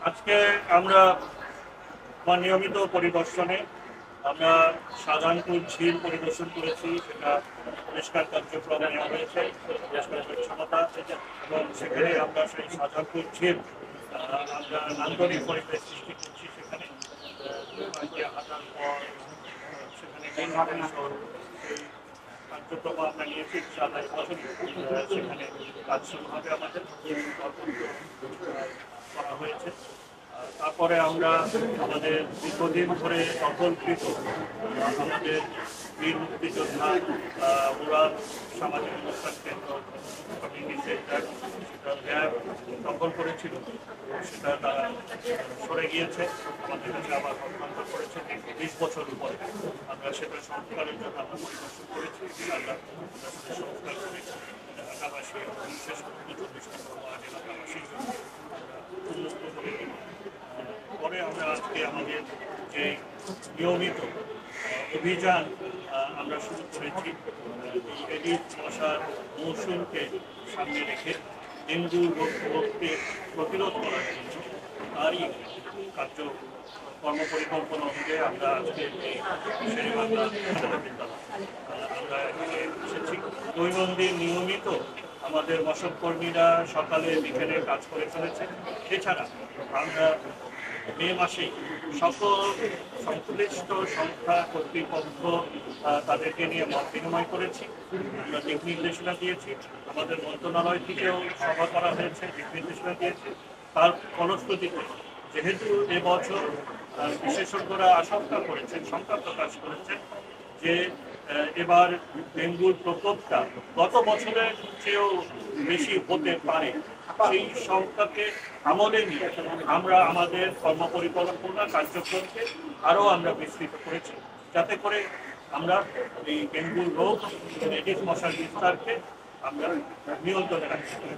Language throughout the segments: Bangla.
আজকে আমরা নিয়মিত পরিদর্শনে আমরা শাহজাহানপুর ঝিল পরিদর্শন করেছি। সেটা পরিষ্কার কার্যক্রম নেওয়া হয়েছে, পরিষ্কার পরিচ্ছন্নতা, এবং সেখানে আমরা সেই শাহজাহানপুর ঝিল আমরা নান্দনিক পরিবেশ সৃষ্টি করছি। সেখানে হাঁটার পর সেখানে সেই কার্যক্রম আমরা নিয়েছি। ইনশাআল্লাহ বছর সেখানে কাজ শুরু হবে, আমাদের করা হয়েছে। তারপরে আমরা আমাদের দীর্ঘদিন ধরে অকল্পিত আমাদের বীর মুক্তিযোদ্ধা উড়াল সামাজিক অনুষ্ঠান কেন্দ্র কমিউনিটি সেন্টার সেটা ল্যাব দখল করেছিল, সেটা তারা সরে গিয়েছে, আমাদের কাছে আবার হস্তান্তর করেছে 20 বছর উপরে। আমরা সেটা সংস্কারের জন্য আমরা পরিদর্শন করেছি। আমরা সংস্কার করেছি এলাকাবাসী, বিশেষ করে 24 নম্বর ওয়ার্ড এলাকাবাসীর জন্য উন্মুক্ত করে দিই। পরে আমরা আজকে আমাদের যে নিয়মিত অভিযান আমরা শুরু করেছি এডিস মশার মৌসুমকে সামনে রেখে ডেঙ্গু রোগকে প্রতিরোধ করার জন্য তারই কর্মপরিকল্পনা অনুযায়ী আমরা আজকে এই শেরেবাংলা বিদ্যালয় আমরা এখানে এসেছি। দৈনন্দিন নিয়মিত আমাদের মশককর্মীরা সকালে বিকেলে কাজ করে চলেছে। এছাড়া আমরা মে মাসেই সকল সংশ্লিষ্ট সংস্থা কর্তৃপক্ষ তাদেরকে নিয়ে মত বিনিময় করেছি, আমরা দিক নির্দেশনা দিয়েছি। আমাদের মন্ত্রণালয় থেকেও সভা করা হয়েছে, দিক নির্দেশনা দিয়েছি। তার ফলশ্রুতিতে যেহেতু এবছর বিশেষজ্ঞরা আশঙ্কা করেছেন, শঙ্কা প্রকাশ করেছেন যে এবার ডেঙ্গুর প্রকোপটা গত বছরের চেয়েও বেশি হতে পারে, সেই সংখ্যাকে আমলে নিয়ে আমরা আমাদের কর্মপরিকল্পনা কার্যক্রমকে আরও আমরা বিস্তৃত করেছি, যাতে করে আমরা এই ডেঙ্গুর রোগ এডিস মশার বিস্তারকে আমরা নিয়ন্ত্রণে রাখতে পারি।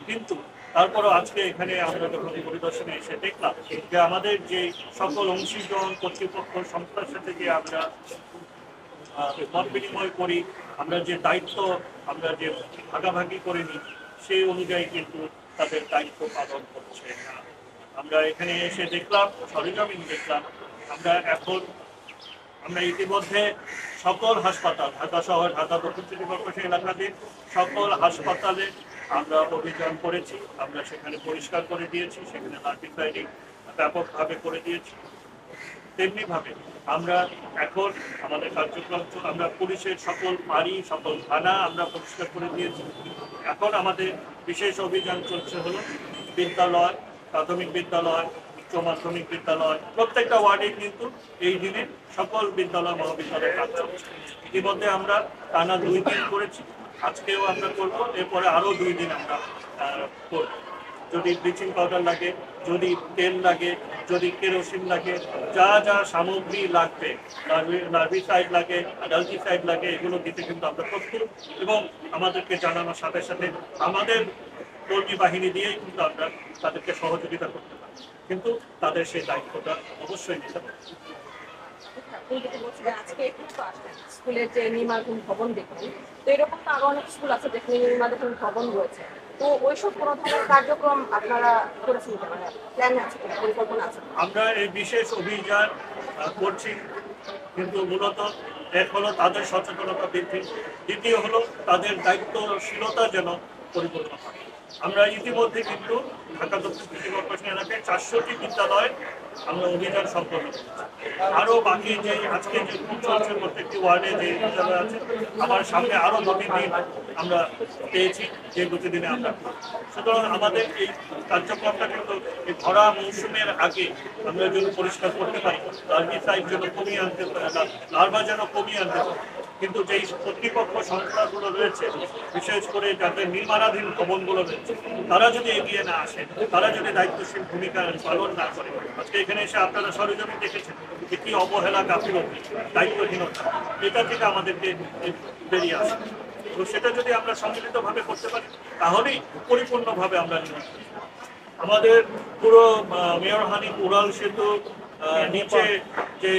কিন্তু তারপরও আজকে এখানে আমরা যখন পরিদর্শনে এসে দেখলাম যে আমাদের যে সকল অংশীজন কর্তৃপক্ষ সংস্থার সাথে যে আমরা মত বিনিময় করি, আমরা যে দায়িত্ব আমরা যে ভাগাভাগি করে নিই, সেই অনুযায়ী কিন্তু তাদের দায়িত্ব পালন করছে না। আমরা এখানে এসে দেখলাম, সরেজমিন দেখলাম, আমরা ইতিমধ্যে সকল হাসপাতাল, ঢাকা শহর, ঢাকা দক্ষিণ সিটি কর্পোরেশন এলাকাতে সকল হাসপাতালে আমরা অভিযান করেছি। আমরা সেখানে পরিষ্কার করে দিয়েছি, সেখানে লার্টিফাইডিং ব্যাপকভাবে করে দিয়েছি। তেমনিভাবে আমরা এখন আমাদের কার্যক্রম আমরা পুলিশের সকল ফাঁড়ি, সকল থানা আমরা পরিষ্কার করে দিয়েছি। এখন আমাদের বিশেষ অভিযান চলছে হলো বিদ্যালয়, প্রাথমিক বিদ্যালয়, উচ্চ মাধ্যমিক বিদ্যালয়, প্রত্যেকটা ওয়ার্ডে কিন্তু এই দিনে সকল বিদ্যালয় মহাবিদ্যালয়ে কাজ চলছে। ইতিমধ্যে আমরা টানা 2 দিন করেছি, আজকেও আমরা করবো, এরপরে আরও 2 দিন আমরা করব। যদি ব্লিচিং পাউডার লাগে, যদি তেল লাগে, যদি কেরোসিন লাগে, যা যা সামগ্রী লাগবে, লার্ভিসাইড লাগে, অ্যাডাল্টিসাইড লাগে, এগুলো দিতে কিন্তু আমরা প্রস্তুত। এবং আমাদেরকে জানানোর সাথে সাথে আমাদের কর্মী বাহিনী দিয়েই কিন্তু আমরা তাদেরকে সহযোগিতা করতে পারি, কিন্তু তাদের সেই দায়িত্বটা অবশ্যই নিতে হবে। আজকে স্কুলের যে নির্মাণ ভবন দেখুন, তো এরকম তো আরো অনেক স্কুল আছে যেখানে নির্মাণ ভবন রয়েছে, তো ওইসব কোনো ধরনের কার্যক্রম আপনারা করেছেন, মানে প্ল্যান আছে, পরিকল্পনা আছে? আমরা এই বিশেষ অভিযান করছি, কিন্তু মূলত এক হলো তাদের সচেতনতা বৃদ্ধি, দ্বিতীয় হলো তাদের দায়িত্বশীলতা যেন পরিপূর্ণ হয়। আমরা ইতিমধ্যে কিন্তু ঢাকা দক্ষিণ সিটি কর্পোরেশন এলাকায় 400টি বিদ্যালয় আমরা অভিযান সম্পন্ন করেছি। আরও বাকি যে আজকে যে চলছে প্রত্যেকটি ওয়ার্ডে যে বিদ্যালয় আছে, আমার সামনে আরও 2 দিন আমরা পেয়েছি, যে 2 দিনে আমরা। সুতরাং আমাদের এই কার্যক্রমটা কিন্তু এই ভরা মৌসুমের আগে আমরা যেন পরিষ্কার করতে পারি, লার্ভিসাইড যেন কমিয়ে আনতে পারি, লার্ভা যেন কমিয়ে আনতে পারি। কিন্তু যেই কর্তৃপক্ষ সংস্থাগুলো রয়েছে, বিশেষ করে যাদের নির্মাণাধীন ভবনগুলো রয়েছে, তারা যদি এগিয়ে না আসে, তারা যদি দায়িত্বশীল ভূমিকা পালন না করে, আজকে এখানে এসে আপনারা সরেজমিন দেখেছেন যে কি অবহেলা, গাফিলতি, দায়িত্বহীনতা, এটা থেকে আমাদেরকে বেরিয়ে আসে। তো সেটা যদি আমরা সম্মিলিতভাবে করতে পারি, তাহলেই পরিপূর্ণভাবে আমরা আমাদের পুরো মেয়রহানি উড়াল সেতু নিচে যে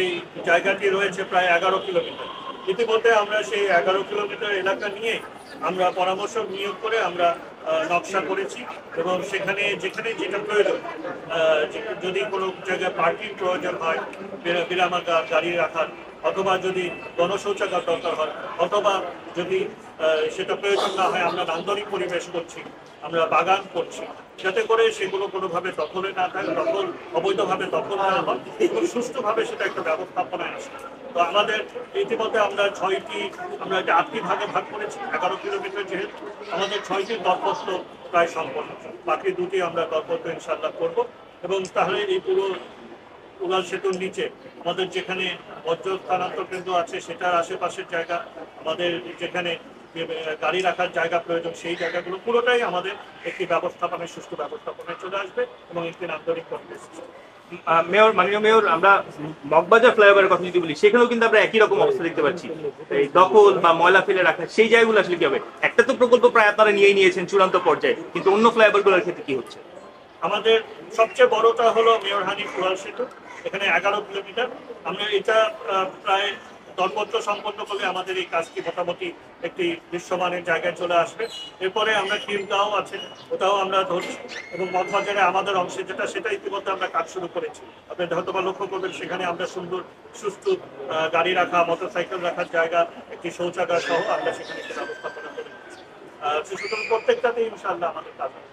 জায়গাটি রয়েছে প্রায় 11 কিলোমিটার, ইতিমধ্যে আমরা সেই 11 কিলোমিটার এলাকা নিয়ে আমরা পরামর্শ নিয়োগ করে আমরা নকশা করেছি এবং সেখানে যেখানে যেটা প্রয়োজন, যদি কোনো জায়গায় পার্কিং প্রয়োজন হয়, বিরামাগার গাড়ি রাখার, অথবা যদি গণশৌচাগার দরকার হয়, অথবা যদি সেটা প্রয়োজন না হয়, আমরা নান্দনিক পরিবেশ করছি, আমরা বাগান করছি, যাতে করে সেগুলো কোনোভাবে দখলে না থাকে, অবৈধভাবে দখল না হয় এবং সুষ্ঠুভাবে সেটা একটা ব্যবস্থাপনায় আসে। তো আমাদের ইতিমধ্যে আমরা 8টি ভাগে ভাগ করেছি। 11 কিলোমিটার যেহেতু আমাদের 6টি দরপত্র প্রায় সম্পন্ন, বাকি 2টি আমরা দরপত্র ইনশাল্লাহ করব। এবং তাহলে এই পুরো উড়াল সেতুর নিচে আমাদের যেখানে বর্জ্য স্থানান্তর কেন্দ্র আছে সেটার আশেপাশের জায়গা, আমাদের যেখানে গাড়ি রাখার জায়গা প্রয়োজন সেই জায়গাগুলো পুরোটাই আমাদের একটি ব্যবস্থাপনায়, সুষ্ঠু ব্যবস্থাপনায় চলে আসবে এবং একটি নান্দনিক পরিবেশ। মেয়র, মাননীয় মেয়র, আমরা মগবাজার ফ্লাইওভারের কথা যদি বলি, সেখানেও কিন্তু আমরা একই রকম অবস্থা দেখতে পাচ্ছি। এই দখল বা ময়লা ফেলে রাখা, সেই জায়গাগুলো আসলে কি হবে? একটা তো প্রকল্প প্রায় আপনারা নিয়েছেন চূড়ান্ত পর্যায়ে, কিন্তু অন্য ফ্লাইওভারগুলোর ক্ষেত্রে কি হচ্ছে? আমাদের সবচেয়ে বড়টা হলো মেয়র হানিফ উড়াল সেতু, এখানে 11 কিলোমিটার। আমরা এটা প্রায় দরপত্র সম্পন্ন করলে আমাদের এই কাজটি মোটামুটি একটি বিশ্বমানের জায়গায় চলে আসবে। এরপরে আমরা খিলগাঁও আছে, ওটাও আমরা ধরছি, এবং মগবাজারে আমাদের অংশে যেটা, সেটা ইতিমধ্যে আমরা কাজ শুরু করেছি। আপনি হয়তো বা লক্ষ্য করবেন সেখানে আমরা সুন্দর সুষ্ঠু গাড়ি রাখা, মোটরসাইকেল রাখার জায়গা, একটি শৌচাগার সহ আমরা সেখানে একটি ব্যবস্থাপনা করে দিচ্ছি। সুতরাং প্রত্যেকটাতেই ইনশাআল্লাহ আমাদের কাজ হবে।